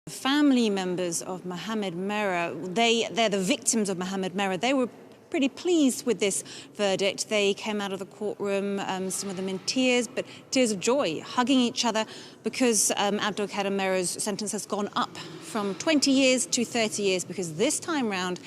Family members of Mohamed Merah, they're the victims of Mohamed Merah. They were pretty pleased with this verdict. They came out of the courtroom, some of them in tears, but tears of joy, hugging each other because Abdelkader Merah's sentence has gone up from 20 years to 30 years because this time round,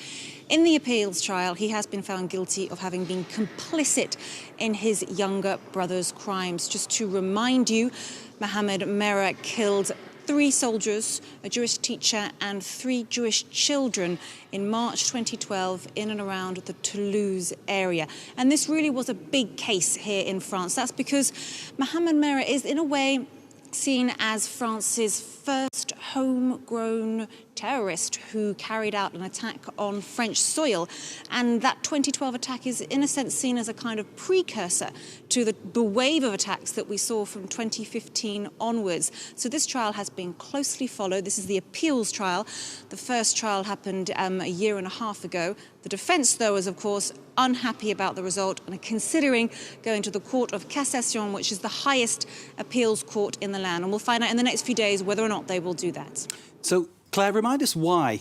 in the appeals trial, he has been found guilty of having been complicit in his younger brother's crimes. Just to remind you, Mohamed Merah killed 3 soldiers, a Jewish teacher and 3 Jewish children in March 2012 in and around the Toulouse area. And this really was a big case here in France. That's because Mohamed Merah is, in a way, seen as France's first homegrown terrorist who carried out an attack on French soil. And that 2012 attack is, in a sense, seen as a kind of precursor to the wave of attacks that we saw from 2015 onwards. So this trial has been closely followed. This is the appeals trial. The first trial happened a year and a half ago. The defence, though, is, of course, unhappy about the result and are considering going to the Court of Cassation, which is the highest appeals court in the land. And we'll find out in the next few days whether or not they will do that. So, Claire, remind us why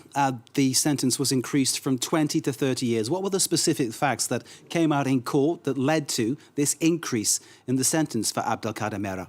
the sentence was increased from 20 to 30 years. What were the specific facts that came out in court that led to this increase in the sentence for Abdelkader Merah?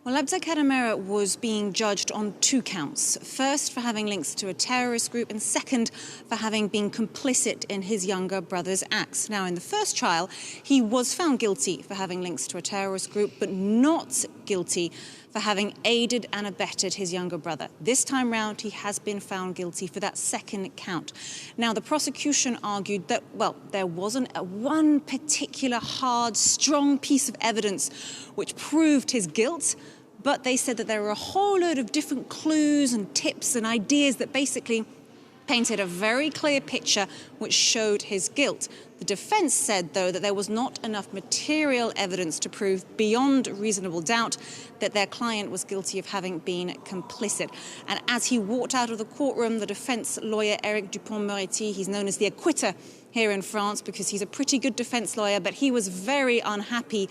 Well, Abdelkader Merah was being judged on 2 counts. First, for having links to a terrorist group, and second, for having been complicit in his younger brother's acts. Now, in the first trial, he was found guilty for having links to a terrorist group, but not guilty for having aided and abetted his younger brother. This time round, he has been found guilty for that second count. Now, the prosecution argued that, well, there wasn't one particular hard, strong piece of evidence which proved his guilt, but they said that there were a whole load of different clues and tips and ideas that basically painted a very clear picture which showed his guilt. The defence said, though, that there was not enough material evidence to prove beyond reasonable doubt that their client was guilty of having been complicit. And as he walked out of the courtroom, the defence lawyer, Eric Dupond-Moretti, he's known as the acquitter here in France because he's a pretty good defence lawyer, but he was very unhappy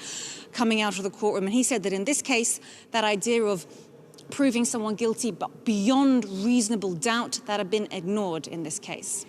coming out of the courtroom. And he said that in this case, that idea of proving someone guilty but beyond reasonable doubt, that had been ignored in this case.